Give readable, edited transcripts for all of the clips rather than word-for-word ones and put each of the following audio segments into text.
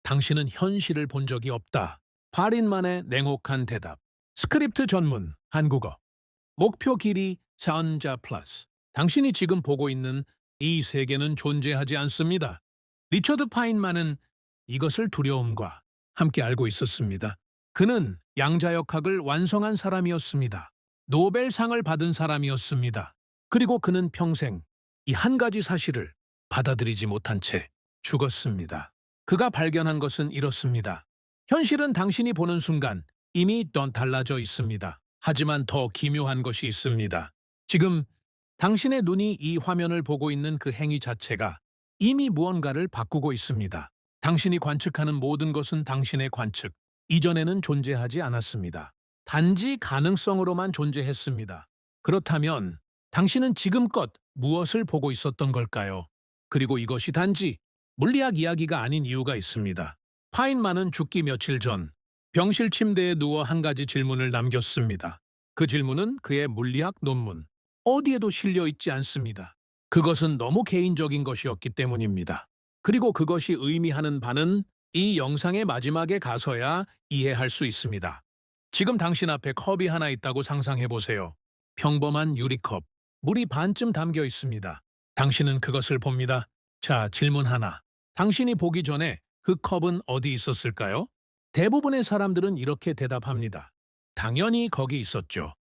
당신은 현실을 본 적이 없다. 발인만의 냉혹한 대답. 스크립트 전문 한국어. 목표 길이 전자 플러스. 당신이 지금 보고 있는 이 세계는 존재하지 않습니다. 리처드 파인만은 이것을 두려움과 함께 알고 있었습니다. 그는 양자역학을 완성한 사람이었습니다. 노벨상을 받은 사람이었습니다. 그리고 그는 평생 이 한 가지 사실을 받아들이지 못한 채 죽었습니다. 그가 발견한 것은 이렇습니다. 현실은 당신이 보는 순간 이미 달라져 있습니다. 하지만 더 기묘한 것이 있습니다. 지금 당신의 눈이 이 화면을 보고 있는 그 행위 자체가 이미 무언가를 바꾸고 있습니다. 당신이 관측하는 모든 것은 당신의 관측 이전에는 존재하지 않았습니다. 단지 가능성으로만 존재했습니다. 그렇다면 당신은 지금껏 무엇을 보고 있었던 걸까요? 그리고 이것이 단지 물리학 이야기가 아닌 이유가 있습니다. 파인만은 죽기 며칠 전 병실 침대에 누워 한 가지 질문을 남겼습니다. 그 질문은 그의 물리학 논문 어디에도 실려 있지 않습니다. 그것은 너무 개인적인 것이었기 때문입니다. 그리고 그것이 의미하는 바는 이 영상의 마지막에 가서야 이해할 수 있습니다. 지금 당신 앞에 컵이 하나 있다고 상상해 보세요. 평범한 유리컵, 물이 반쯤 담겨 있습니다. 당신은 그것을 봅니다. 자, 질문 하나. 당신이 보기 전에 그 컵은 어디 있었을까요? 대부분의 사람들은 이렇게 대답합니다. 당연히 거기 있었죠.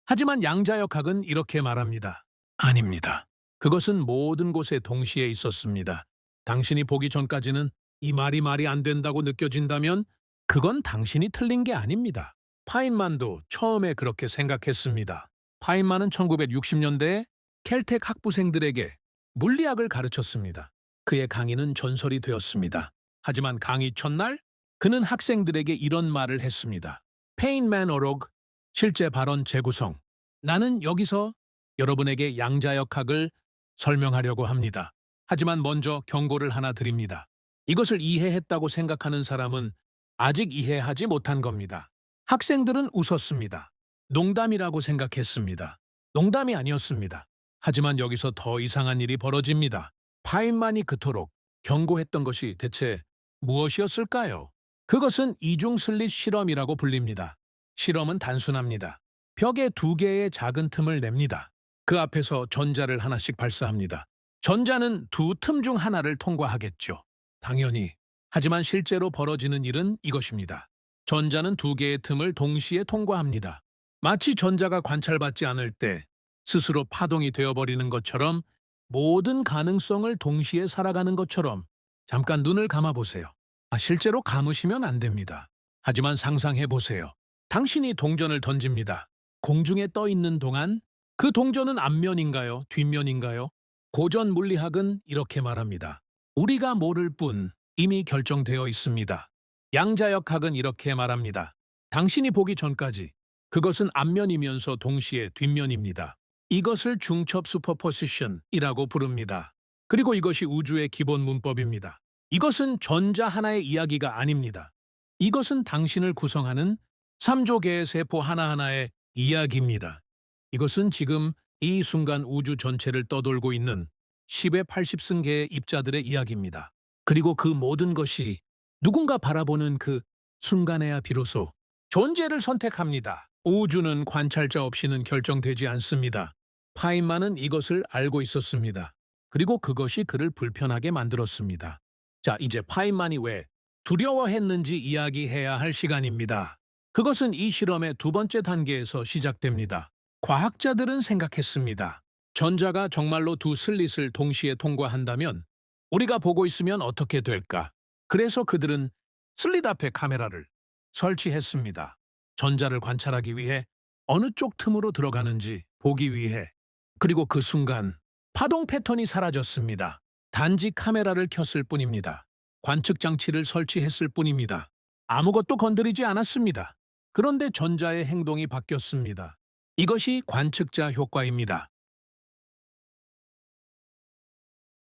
하지만 양자역학은 이렇게 말합니다. 아닙니다. 그것은 모든 곳에 동시에 있었습니다. 당신이 보기 전까지는 이 말이 안 된다고 느껴진다면 그건 당신이 틀린 게 아닙니다. 파인만도 처음에 그렇게 생각했습니다. 파인만은 1960년대에 켈텍 학부생들에게 물리학을 가르쳤습니다. 그의 강의는 전설이 되었습니다. 하지만 강의 첫날 그는 학생들에게 이런 말을 했습니다. 페인만 어록, 실제 발언 재구성. 나는 여기서 여러분에게 양자역학을 설명하려고 합니다. 하지만 먼저 경고를 하나 드립니다. 이것을 이해했다고 생각하는 사람은 아직 이해하지 못한 겁니다. 학생들은 웃었습니다. 농담이라고 생각했습니다. 농담이 아니었습니다. 하지만 여기서 더 이상한 일이 벌어집니다. 파인만이 그토록 경고했던 것이 대체 무엇이었을까요? 그것은 이중 슬릿 실험이라고 불립니다. 실험은 단순합니다. 벽에 두 개의 작은 틈을 냅니다. 그 앞에서 전자를 하나씩 발사합니다. 전자는 두 틈 중 하나를 통과하겠죠. 당연히. 하지만 실제로 벌어지는 일은 이것입니다. 전자는 두 개의 틈을 동시에 통과합니다. 마치 전자가 관찰받지 않을 때 스스로 파동이 되어버리는 것처럼 모든 가능성을 동시에 살아가는 것처럼 잠깐 눈을 감아보세요. 실제로 감으시면 안 됩니다. 하지만 상상해보세요. 당신이 동전을 던집니다. 공중에 떠 있는 동안 그 동전은 앞면인가요? 뒷면인가요? 고전 물리학은 이렇게 말합니다. 우리가 모를 뿐 이미 결정되어 있습니다. 양자역학은 이렇게 말합니다. 당신이 보기 전까지 그것은 앞면이면서 동시에 뒷면입니다. 이것을 중첩 슈퍼포지션이라고 부릅니다. 그리고 이것이 우주의 기본 문법입니다. 이것은 전자 하나의 이야기가 아닙니다. 이것은 당신을 구성하는 3조 개의 세포 하나하나의 이야기입니다. 이것은 지금 이 순간 우주 전체를 떠돌고 있는 10의 80승계의 입자들의 이야기입니다. 그리고 그 모든 것이 누군가 바라보는 그 순간에야 비로소 존재를 선택합니다. 우주는 관찰자 없이는 결정되지 않습니다. 파인만은 이것을 알고 있었습니다. 그리고 그것이 그를 불편하게 만들었습니다. 자, 이제 파인만이 왜 두려워했는지 이야기해야 할 시간입니다. 그것은 이 실험의 두 번째 단계에서 시작됩니다. 과학자들은 생각했습니다. 전자가 정말로 두 슬릿을 동시에 통과한다면 우리가 보고 있으면 어떻게 될까? 그래서 그들은 슬릿 앞에 카메라를 설치했습니다. 전자를 관찰하기 위해 어느 쪽 틈으로 들어가는지 보기 위해. 그리고 그 순간 파동 패턴이 사라졌습니다. 단지 카메라를 켰을 뿐입니다. 관측 장치를 설치했을 뿐입니다. 아무것도 건드리지 않았습니다. 그런데 전자의 행동이 바뀌었습니다. 이것이 관측자 효과입니다.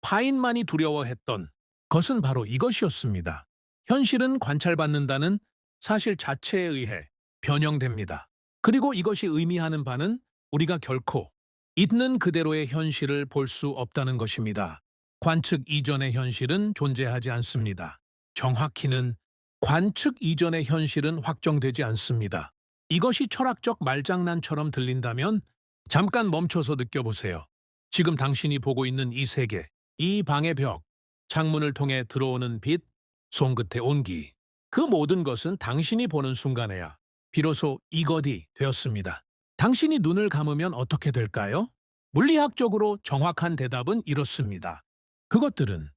파인만이 두려워했던 것은 바로 이것이었습니다. 현실은 관찰받는다는 사실 자체에 의해 변형됩니다. 그리고 이것이 의미하는 바는 우리가 결코 있는 그대로의 현실을 볼 수 없다는 것입니다. 관측 이전의 현실은 존재하지 않습니다. 정확히는 관측 이전의 현실은 확정되지 않습니다. 이것이 철학적 말장난처럼 들린다면 잠깐 멈춰서 느껴보세요. 지금 당신이 보고 있는 이 세계, 이 방의 벽, 창문을 통해 들어오는 빛, 손끝의 온기, 그 모든 것은 당신이 보는 순간에야 비로소 이것이 되었습니다. 당신이 눈을 감으면 어떻게 될까요? 물리학적으로 정확한 대답은 이렇습니다. 그것들은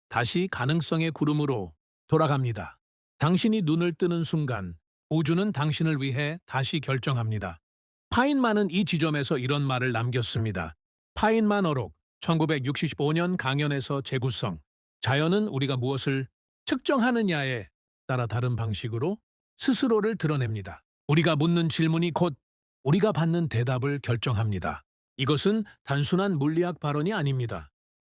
다시 가능성의 구름으로 돌아갑니다. 당신이 눈을 뜨는 순간 우주는 당신을 위해 다시 결정합니다. 파인만은 이 지점에서 이런 말을 남겼습니다. 파인만 어록 1965년 강연에서 재구성. 자연은 우리가 무엇을 측정하느냐에 따라 다른 방식으로 스스로를 드러냅니다. 우리가 묻는 질문이 곧 우리가 받는 대답을 결정합니다. 이것은 단순한 물리학 발언이 아닙니다.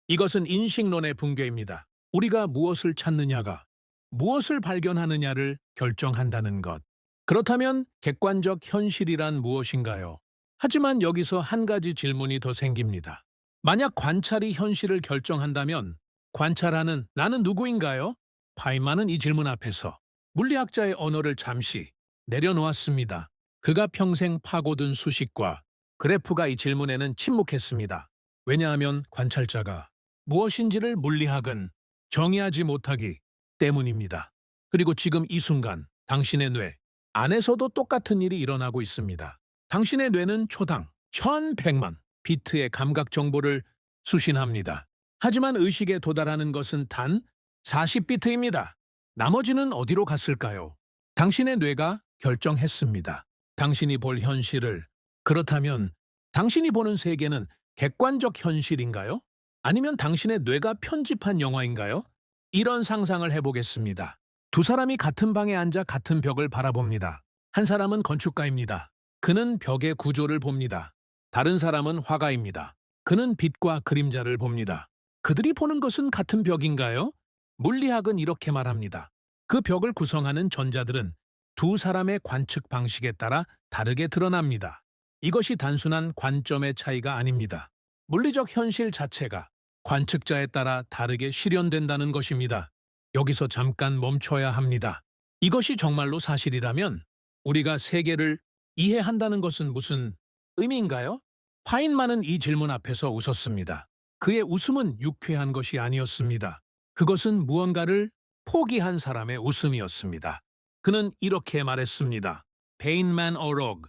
이것은 인식론의 붕괴입니다. 우리가 무엇을 찾느냐가 무엇을 발견하느냐를 결정한다는 것. 그렇다면 객관적 현실이란 무엇인가요? 하지만 여기서 한 가지 질문이 더 생깁니다. 만약 관찰이 현실을 결정한다면 관찰하는 나는 누구인가요? 파이만은 이 질문 앞에서 물리학자의 언어를 잠시 내려놓았습니다. 그가 평생 파고든 수식과 그래프가 이 질문에는 침묵했습니다. 왜냐하면 관찰자가 무엇인지를 물리학은 정의하지 못하기 때문입니다. 그리고 지금 이 순간 당신의 뇌 안에서도 똑같은 일이 일어나고 있습니다. 당신의 뇌는 초당 1100만 비트의 감각 정보를 수신합니다. 하지만 의식에 도달하는 것은 단 40비트입니다. 나머지는 어디로 갔을까요? 당신의 뇌가 결정했습니다. 당신이 볼 현실을. 그렇다면 당신이 보는 세계는 객관적 현실인가요? 아니면 당신의 뇌가 편집한 영화인가요? 이런 상상을 해보겠습니다. 두 사람이 같은 방에 앉아 같은 벽을 바라봅니다. 한 사람은 건축가입니다. 그는 벽의 구조를 봅니다. 다른 사람은 화가입니다. 그는 빛과 그림자를 봅니다. 그들이 보는 것은 같은 벽인가요? 물리학은 이렇게 말합니다. 그 벽을 구성하는 전자들은 두 사람의 관측 방식에 따라 다르게 드러납니다. 이것이 단순한 관점의 차이가 아닙니다. 물리적 현실 자체가 관측자에 따라 다르게 실현된다는 것입니다. 여기서 잠깐 멈춰야 합니다. 이것이 정말로 사실이라면 우리가 세계를 이해한다는 것은 무슨 의미인가요? 파인만은 이 질문 앞에서 웃었습니다. 그의 웃음은 유쾌한 것이 아니었습니다. 그것은 무언가를 포기한 사람의 웃음이었습니다. 그는 이렇게 말했습니다. 페인만 어록,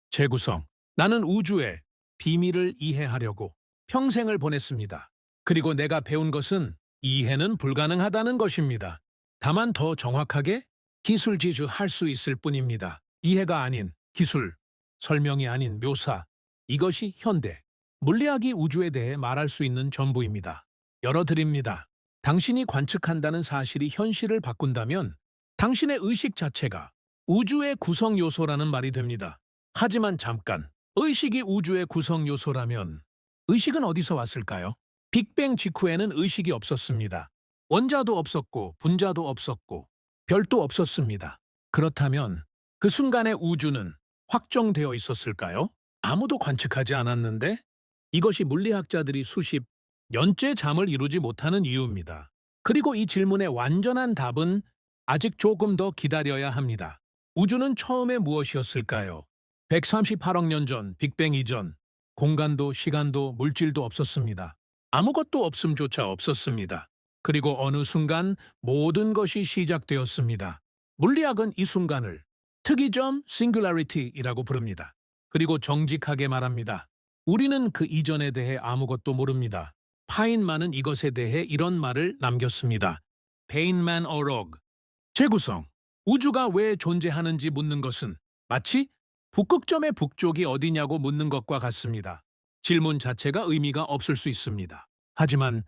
재구성. 나는 우주의 비밀을 이해하려고 평생을 보냈습니다. 그리고 내가 배운 것은 이해는 불가능하다는 것입니다. 다만 더 정확하게 기술 지주할 수 있을 뿐입니다. 이해가 아닌 기술, 설명이 아닌 묘사. 이것이 현대 물리학이 우주에 대해 말할 수 있는 전부입니다. 열어드립니다. 당신이 관측한다는 사실이 현실을 바꾼다면 당신의 의식 자체가 우주의 구성 요소라는 말이 됩니다. 하지만 잠깐, 의식이 우주의 구성 요소라면 의식은 어디서 왔을까요? 빅뱅 직후에는 의식이 없었습니다. 원자도 없었고 분자도 없었고 별도 없었습니다. 그렇다면 그 순간의 우주는 확정되어 있었을까요? 아무도 관측하지 않았는데 이것이 물리학자들이 수십 년째 잠을 이루지 못하는 이유입니다. 그리고 이 질문의 완전한 답은 아직 조금 더 기다려야 합니다. 우주는 처음에 무엇이었을까요? 138억 년 전, 빅뱅 이전, 공간도 시간도 물질도 없었습니다. 아무것도 없음조차 없었습니다. 그리고 어느 순간 모든 것이 시작되었습니다. 물리학은 이 순간을 특이점 싱귤라리티이라고 부릅니다. 그리고 정직하게 말합니다. 우리는 그 이전에 대해 아무것도 모릅니다. 파인만은 이것에 대해 이런 말을 남겼습니다. 페인만 어록. 재구성. 우주가 왜 존재하는지 묻는 것은 마치 북극점의 북쪽이 어디냐고 묻는 것과 같습니다. 질문 자체가 의미가 없을 수 있습니다. 하지만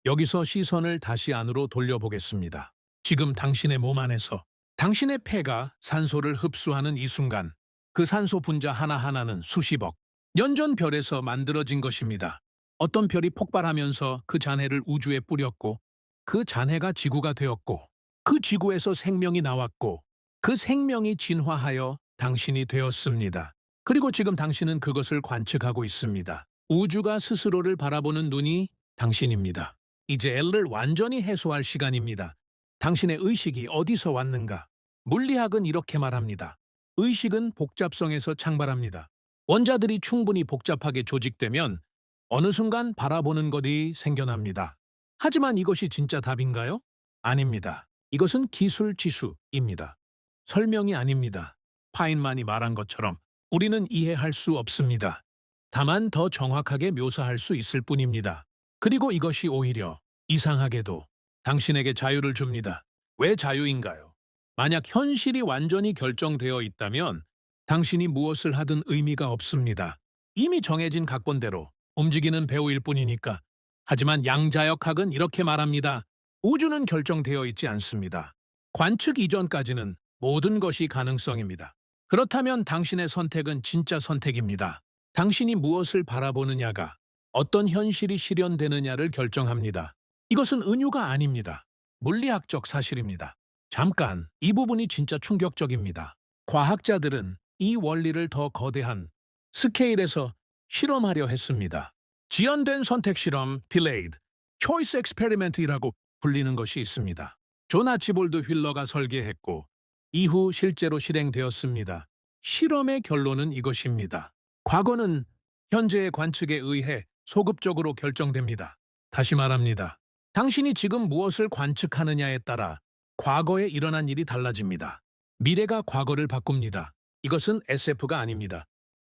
여기서 시선을 다시 안으로 돌려보겠습니다. 지금 당신의 몸 안에서 당신의 폐가 산소를 흡수하는 이 순간 그 산소 분자 하나하나는 수십억 년 전 별에서 만들어진 것입니다. 어떤 별이 폭발하면서 그 잔해를 우주에 뿌렸고 그 잔해가 지구가 되었고 그 지구에서 생명이 나왔고 그 생명이 진화하여 당신이 되었습니다. 그리고 지금 당신은 그것을 관측하고 있습니다. 우주가 스스로를 바라보는 눈이 당신입니다. 이제 L을 완전히 해소할 시간입니다. 당신의 의식이 어디서 왔는가? 물리학은 이렇게 말합니다. 의식은 복잡성에서 창발합니다. 원자들이 충분히 복잡하게 조직되면 어느 순간 바라보는 것이 생겨납니다. 하지만 이것이 진짜 답인가요? 아닙니다. 이것은 기술 지수입니다. 설명이 아닙니다. 파인만이 말한 것처럼 우리는 이해할 수 없습니다. 다만 더 정확하게 묘사할 수 있을 뿐입니다. 그리고 이것이 오히려 이상하게도 당신에게 자유를 줍니다. 왜 자유인가요? 만약 현실이 완전히 결정되어 있다면 당신이 무엇을 하든 의미가 없습니다. 이미 정해진 각본대로 움직이는 배우일 뿐이니까. 하지만 양자역학은 이렇게 말합니다. 우주는 결정되어 있지 않습니다. 관측 이전까지는 모든 것이 가능성입니다. 그렇다면 당신의 선택은 진짜 선택입니다. 당신이 무엇을 바라보느냐가 어떤 현실이 실현되느냐를 결정합니다. 이것은 은유가 아닙니다. 물리학적 사실입니다. 잠깐, 이 부분이 진짜 충격적입니다. 과학자들은 이 원리를 더 거대한 스케일에서 실험하려 했습니다. 지연된 선택 실험, delayed choice experiment이라고 불리는 것이 있습니다. 존 아치볼드 휠러가 설계했고 이후 실제로 실행되었습니다. 실험의 결론은 이것입니다. 과거는 현재의 관측에 의해 소급적으로 결정됩니다. 다시 말합니다. 당신이 지금 무엇을 관측하느냐에 따라 과거에 일어난 일이 달라집니다. 미래가 과거를 바꿉니다. 이것은 SF가 아닙니다.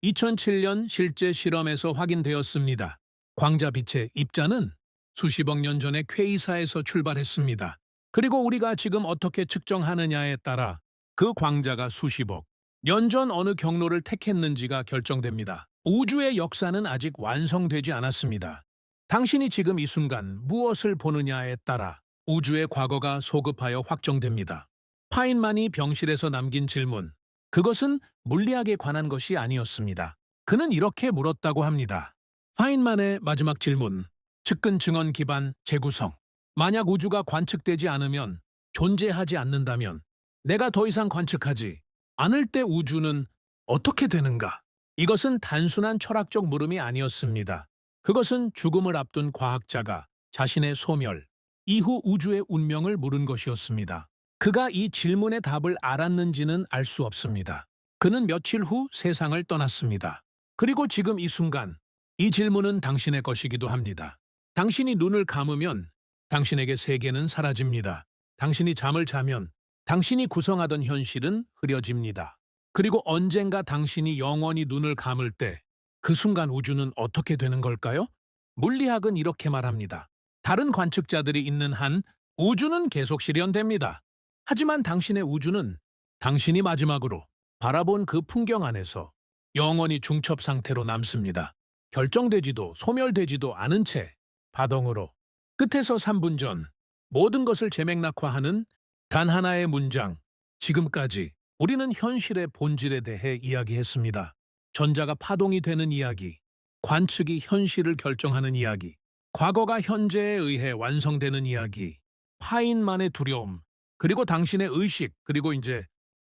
2007년 실제 실험에서 확인되었습니다. 광자빛의 입자는 수십억 년 전에 퀘이사에서 출발했습니다. 그리고 우리가 지금 어떻게 측정하느냐에 따라 그 광자가 수십억 년 전 어느 경로를 택했는지가 결정됩니다. 우주의 역사는 아직 완성되지 않았습니다. 당신이 지금 이 순간 무엇을 보느냐에 따라 우주의 과거가 소급하여 확정됩니다. 파인만이 병실에서 남긴 질문. 그것은 물리학에 관한 것이 아니었습니다. 그는 이렇게 물었다고 합니다. 파인만의 마지막 질문. 측근 증언 기반 재구성. 만약 우주가 관측되지 않으면, 존재하지 않는다면, 내가 더 이상 관측하지 않을 때 우주는 어떻게 되는가? 이것은 단순한 철학적 물음이 아니었습니다. 그것은 죽음을 앞둔 과학자가 자신의 소멸, 이후 우주의 운명을 물은 것이었습니다. 그가 이 질문의 답을 알았는지는 알 수 없습니다. 그는 며칠 후 세상을 떠났습니다. 그리고 지금 이 순간, 이 질문은 당신의 것이기도 합니다. 당신이 눈을 감으면 당신에게 세계는 사라집니다. 당신이 잠을 자면 당신이 구성하던 현실은 흐려집니다. 그리고 언젠가 당신이 영원히 눈을 감을 때 그 순간 우주는 어떻게 되는 걸까요? 물리학은 이렇게 말합니다. 다른 관측자들이 있는 한 우주는 계속 실현됩니다. 하지만 당신의 우주는 당신이 마지막으로 바라본 그 풍경 안에서 영원히 중첩 상태로 남습니다. 결정되지도 소멸되지도 않은 채 바덩으로 끝에서 3분 전 모든 것을 재맥락화하는 단 하나의 문장. 지금까지 우리는 현실의 본질에 대해 이야기했습니다. 전자가 파동이 되는 이야기, 관측이 현실을 결정하는 이야기, 과거가 현재에 의해 완성되는 이야기, 파인만의 두려움, 그리고 당신의 의식, 그리고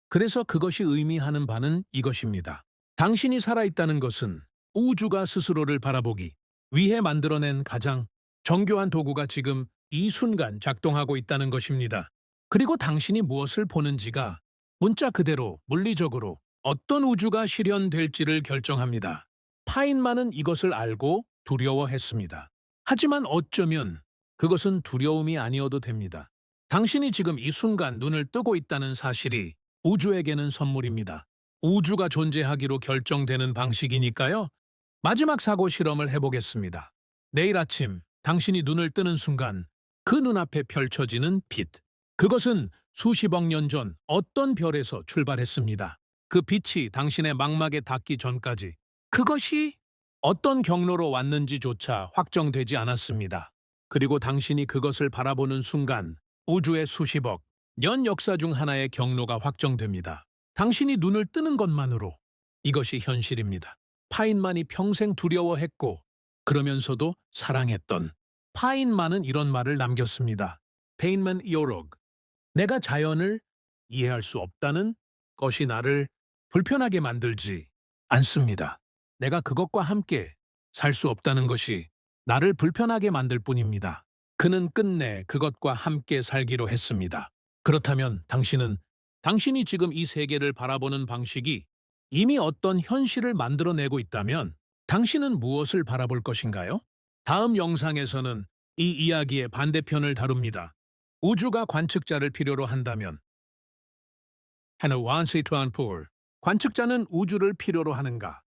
그래서 그것이 의미하는 바는 이것입니다. 당신이 살아있다는 것은 우주가 스스로를 바라보기 위해 만들어낸 가장 정교한 도구가 지금 이 순간 작동하고 있다는 것입니다. 그리고 당신이 무엇을 보는지가 문자 그대로 물리적으로 어떤 우주가 실현될지를 결정합니다. 파인만은 이것을 알고 두려워했습니다. 하지만 어쩌면 그것은 두려움이 아니어도 됩니다. 당신이 지금 이 순간 눈을 뜨고 있다는 사실이 우주에게는 선물입니다. 우주가 존재하기로 결정되는 방식이니까요. 마지막 사고 실험을 해보겠습니다. 내일 아침 당신이 눈을 뜨는 순간 그 눈앞에 펼쳐지는 빛. 그것은 수십억 년 전 어떤 별에서 출발했습니다. 그 빛이 당신의 망막에 닿기 전까지 그것이 어떤 경로로 왔는지조차 확정되지 않았습니다. 그리고 당신이 그것을 바라보는 순간 우주의 수십억 년 역사 중 하나의 경로가 확정됩니다. 당신이 눈을 뜨는 것만으로 이것이 현실입니다. 파인만이 평생 두려워했고 그러면서도 사랑했던 파인만은 이런 말을 남겼습니다. 페인만 이오록. 내가 자연을 이해할 수 없다는 것이 나를 불편하게 만들지 않습니다. 내가 그것과 함께 살 수 없다는 것이 나를 불편하게 만들 뿐입니다. 그는 끝내 그것과 함께 살기로 했습니다. 그렇다면 당신이 지금 이 세계를 바라보는 방식이 이미 어떤 현실을 만들어내고 있다면 당신은 무엇을 바라볼 것인가요? 다음 영상에서는 이 이야기의 반대편을 다룹니다. 우주가 관측자를 필요로 한다면 하나 완시 트완폴 관측자는 우주를 필요로 하는가?